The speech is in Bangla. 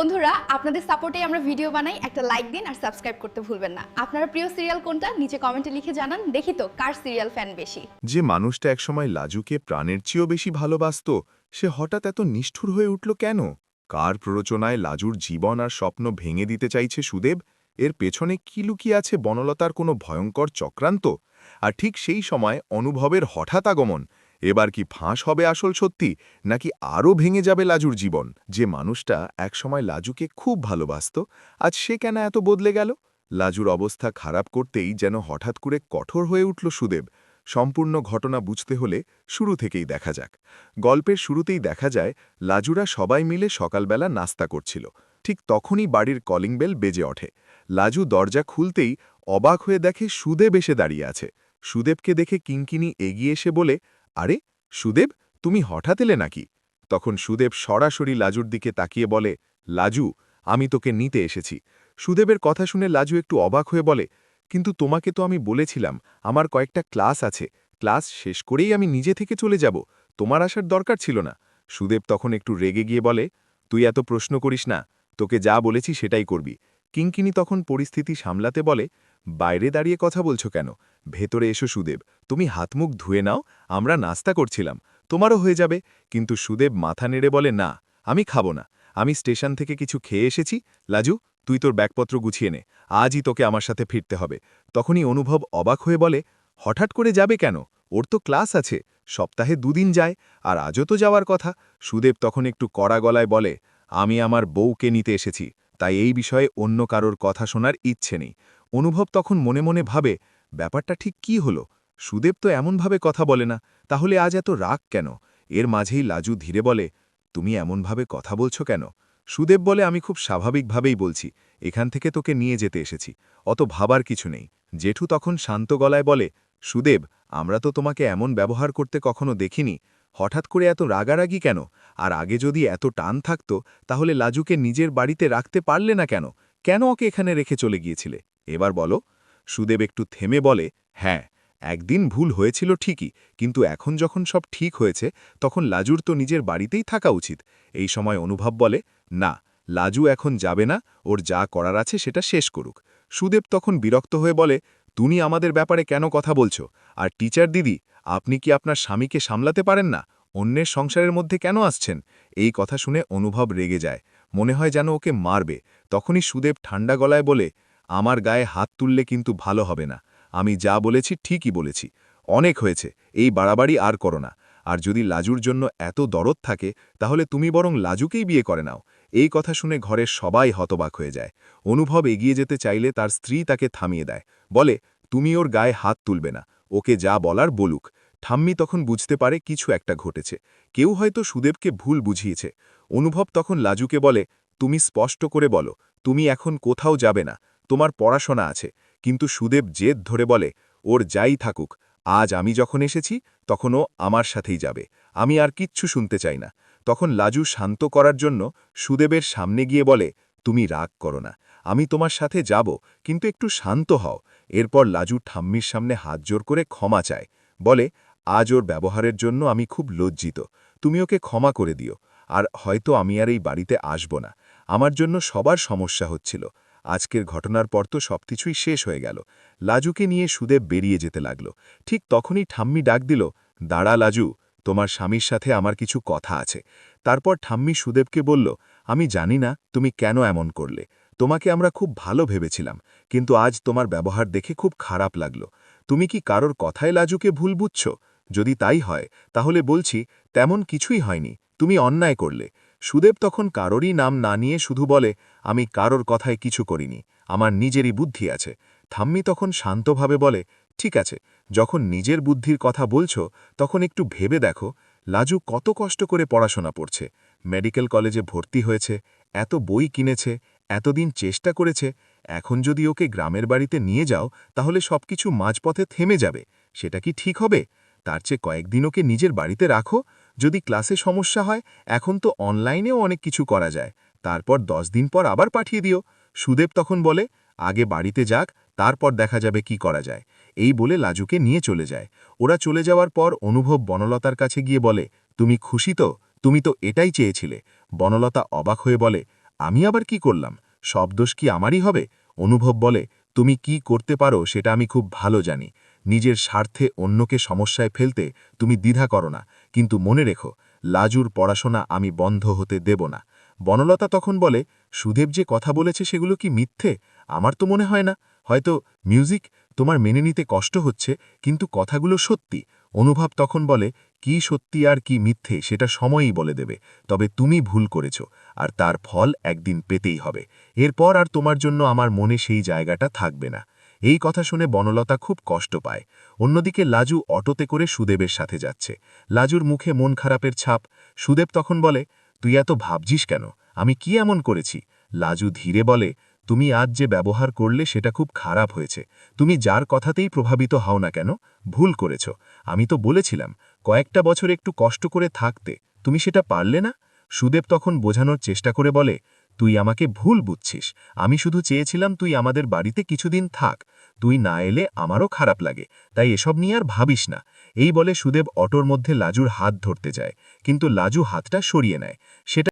বন্ধুরা আপনাদের সাপোর্টে আমরা ভিডিও বানাই, একটা লাইক দিন আর সাবস্ক্রাইব করতে ভুলবেন না। আপনারা প্রিয় সিরিয়াল কোনটা নিচে কমেন্টে লিখে জানান, দেখি তো কার সিরিয়াল ফ্যান বেশি। যে মানুষটা একসময় লাজুকে প্রাণের চেয়েও বেশি ভালোবাসত সে হঠাৎ এত নিষ্ঠুর হয়ে উঠল কেন? কার প্ররোচনায় লাজুর জীবন আর স্বপ্ন ভেঙে দিতে চাইছে সুদেব? এর পেছনে কি লুকিয়ে আছে বনলতার কোনো ভয়ঙ্কর চক্রান্ত? আর ঠিক সেই সময় অনুভবের হঠাৎ আগমন। এবার কি ফাঁস হবে আসল সত্যি, নাকি আরও ভেঙে যাবে লাজুর জীবন? যে মানুষটা একসময় লাজুকে খুব ভালোবাসত, আজ সে কেন এত বদলে গেল? লাজুর অবস্থা খারাপ করতেই যেন হঠাৎ করে কঠোর হয়ে উঠল সুদেব। সম্পূর্ণ ঘটনা বুঝতে হলে শুরু থেকেই দেখা যাক। গল্পের শুরুতেই দেখা যায় লাজুরা সবাই মিলে সকালবেলা নাস্তা করছিল। ঠিক তখনই বাড়ির কলিং বেল বেজে ওঠে। লাজু দরজা খুলতেই অবাক হয়ে দেখে সুদেব এসে দাঁড়িয়ে আছে। সুদেবকে দেখে কিঙ্কিনি এগিয়ে এসে বলে, আরে সুদেব, তুমি হঠাৎ এলে নাকি? তখন সুদেব সরাসরি লাজুর দিকে তাকিয়ে বলে, লাজু, আমি তোকে নিতে এসেছি। সুদেবের কথা শুনে লাজু একটু অবাক হয়ে বলে, কিন্তু তোমাকে তো আমি বলেছিলাম আমার কয়েকটা ক্লাস আছে, ক্লাস শেষ করেই আমি নিজে থেকে চলে যাব, তোমার আসার দরকার ছিল না। সুদেব তখন একটু রেগে গিয়ে বলে, তুই এত প্রশ্ন করিস না, তোকে যা বলেছি সেটাই করবি। কিঙ্কিনি তখন পরিস্থিতি সামলাতে বলে, বাইরে দাঁড়িয়ে কথা বলছো কেন? ভেতরে এসো সুদেব, তুমি হাতমুখ ধুয়ে নাও, আমরা নাস্তা করছিলাম, তোমারও হয়ে যাবে। কিন্তু সুদেব মাথা নেড়ে বলে, না, আমি খাবো না, আমি স্টেশন থেকে কিছু খেয়ে এসেছি। লাজু, তুই তোর ব্যাগপত্র গুছিয়ে নে, আজই তোকে আমার সাথে ফিরতে হবে। তখনই অনুভব অবাক হয়ে বলে, হঠাৎ করে যাবে কেন? ওর তো ক্লাস আছে, সপ্তাহে দুদিন যায়, আর আজও তো যাওয়ার কথা। সুদেব তখন একটু কড়া গলায় বলে, আমি আমার বউকে নিতে এসেছি, তাই এই বিষয়ে অন্য কারোর কথা শোনার ইচ্ছে নেই। অনুভব তখন মনে মনে ভাবে, ব্যাপারটা ঠিক কি হলো? সুদেব তো এমনভাবে কথা বলে না, তাহলে আজ এত রাগ কেন? এর মাঝেই লাজু ধীরে বলে, তুমি এমনভাবে কথা বলছো কেন? সুদেব বলে, আমি খুব স্বাভাবিকভাবেই বলছি, এখান থেকে তোকে নিয়ে যেতে এসেছি, অত ভাবার কিছু নেই। জেঠু তখন শান্ত গলায় বলে, সুদেব, আমরা তো তোমাকে এমন ব্যবহার করতে কখনো দেখিনি, হঠাৎ করে এত রাগারাগি কেন? আর আগে যদি এত টান থাকতো তাহলে লাজুকে নিজের বাড়িতে রাখতে পারলে না কেন? কেন ওকে এখানে রেখে চলে গিয়েছিলে? এবার বলো। সুদেব একটু থেমে বলে, হ্যাঁ, একদিন ভুল হয়েছিল ঠিকই, কিন্তু এখন যখন সব ঠিক হয়েছে তখন লাজুর তো নিজের বাড়িতেই থাকা উচিত। এই সময় অনুভব বলে, না, লাজু এখন যাবে না, ওর যা করার আছে সেটা শেষ করুক। সুদেব তখন বিরক্ত হয়ে বলে, তুমি আমাদের ব্যাপারে কেন কথা বলছো? আর টিচার দিদি, আপনি কি আপনার স্বামীকে সামলাতে পারেন না? অন্যের সংসারের মধ্যে কেন আসছেন? এই কথা শুনে অনুভব রেগে যায়, মনে হয় যেন ওকে মারবে। তখনই সুদেব ঠান্ডা গলায় বলে, আমার গায়ে হাত তুললে কিন্তু ভালো হবে না, আমি যা বলেছি ঠিকই বলেছি, অনেক হয়েছে, এই বাড়াবাড়ি আর করো না। আর যদি লাজুর জন্য এত দরদ থাকে তাহলে তুমি বরং লাজুকেই বিয়ে করে নাও। এই কথা শুনে ঘরের সবাই হতবাক হয়ে যায়। অনুভব এগিয়ে যেতে চাইলে তার স্ত্রী তাকে থামিয়ে দেয়, বলে, তুমি ওর গায়ে হাত তুলবে না, ওকে যা বলার বলুক। ঠাম্মি তখন বুঝতে পারে কিছু একটা ঘটেছে, কেউ হয়তো সুদেবকে ভুল বুঝিয়েছে। অনুভব তখন লাজুকে বলে, তুমি স্পষ্ট করে বলো, তুমি এখন কোথাও যাবে না, তোমার পড়াশোনা আছে। কিন্তু সুদেব জেদ ধরে বলে, ওর যাই থাকুক, আজ আমি যখন এসেছি তখনও আমার সাথেই যাবে, আমি আর কিচ্ছু শুনতে চাই না। তখন লাজু শান্ত করার জন্য সুদেবের সামনে গিয়ে বলে, তুমি রাগ করো না, আমি তোমার সাথে যাব, কিন্তু একটু শান্ত হও। এরপর লাজু ঠাম্মির সামনে হাত জোর করে ক্ষমা চায়, বলে, আজ ওর ব্যবহারের জন্য আমি খুব লজ্জিত, তুমি ওকে ক্ষমা করে দিও। আর হয়তো আমি আর এই বাড়িতে আসব না, আমার জন্য সবার সমস্যা হচ্ছিল। আজকের ঘটনার পর তো সবকিছুই শেষ হয়ে গেল। লাজুকে নিয়ে সুদেব বেরিয়ে যেতে লাগল। ঠিক তখনই ঠাম্মি ডাক দিল, দাঁড়া লাজু, তোমার স্বামীর সাথে আমার কিছু কথা আছে। তারপর ঠাম্মি সুদেবকে বলল, আমি জানি না তুমি কেন এমন করলে, তোমাকে আমরা খুব ভালো ভেবেছিলাম, কিন্তু আজ তোমার ব্যবহার দেখে খুব খারাপ লাগলো। তুমি কি কারোর কথায় লাজুকে ভুল বুঝছ? যদি তাই হয় তাহলে বলছি, তেমন কিছুই হয়নি, তুমি অন্যায় করলে। সুদেব তখন কারোরই নাম না নিয়ে শুধু বলে, আমি কারোর কথায় কিছু করিনি, আমার নিজেরই বুদ্ধি আছে। ঠাম্মি তখন শান্তভাবে বলে, ঠিক আছে, যখন নিজের বুদ্ধির কথা বলছো তখন একটু ভেবে দেখো, লাজু কত কষ্ট করে পড়াশোনা পড়ছে, মেডিকেল কলেজে ভর্তি হয়েছে, এত বই কিনেছে, এতদিন চেষ্টা করেছে। এখন যদি ওকে গ্রামের বাড়িতে নিয়ে যাও তাহলে সবকিছু মাঝপথে থেমে যাবে, সেটা কি ঠিক হবে? তার চেয়ে কয়েকদিন ওকে নিজের বাড়িতে রাখো, যদি ক্লাসে সমস্যা হয় এখন তো অনলাইনেও অনেক কিছু করা যায়, তারপর 10 দিন পর আবার পাঠিয়ে দিও। সুদেব তখন বলে, আগে বাড়িতে যাক, তারপর দেখা যাবে কি করা যায়। এই বলে লাজুকে নিয়ে চলে যায়। ওরা চলে যাওয়ার পর অনুভব বনলতার কাছে গিয়ে বলে, তুমি খুশি তো? তুমি তো এটাই চেয়েছিলে। বনলতা অবাক হয়ে বলে, আমি আবার কি করলাম? সব দোষ কি আমারই হবে? অনুভব বলে, তুমি কি করতে পারো সেটা আমি খুব ভালো জানি। নিজের স্বার্থে অন্যকে সমস্যায় ফেলতে তুমি দ্বিধা করো না, কিন্তু মনে রেখো, লাজুর পড়াশোনা আমি বন্ধ হতে দেব না। বনলতা তখন বলে, সুদেব যে কথা বলেছে সেগুলো কি মিথ্যে? আমার তো মনে হয় না। হয়তো মিউজিক তোমার মেনে নিতে কষ্ট হচ্ছে, কিন্তু কথাগুলো সত্যি। অনুভব তখন বলে, কি সত্যি আর কি মিথ্যে সেটা সময়ই বলে দেবে। তবে তুমি ভুল করেছ, আর তার ফল একদিন পেতেই হবে। এরপর আর তোমার জন্য আমার মনে সেই জায়গাটা থাকবে না। এই কথা শুনে বনলতা খুব কষ্ট পায়। অন্যদিকে লাজু অটোতে করে সুদেবের সাথে যাচ্ছে। লাজুর মুখে মন খারাপের ছাপ। সুদেব তখন বলে, তুই এত ভাবছিস কেন? আমি কি এমন করেছি? লাজু ধীরে বলে, তুমি আজ যে ব্যবহার করলে সেটা খুব খারাপ হয়েছে। তুমি যার কথাতেই প্রভাবিত হও না কেন, ভুল করেছ। আমি তো বলেছিলাম কয়েকটা বছর একটু কষ্ট করে থাকতে, তুমি সেটা পারলে না। সুদেব তখন বোঝানোর চেষ্টা করে বলে, তুই আমাকে ভুল বুঝছিস। আমি শুধু চেয়েছিলাম তুই আমাদের বাড়িতে কিছুদিন থাক। তুই না এলে আমারও খারাপ লাগে, তাই এসব নিয়ে আর ভাবিস না। এই বলে সুদেব অটোর মধ্যে লাজুর হাত ধরতে যায়, কিন্তু লাজু হাতটা সরিয়ে নেয়। সেটা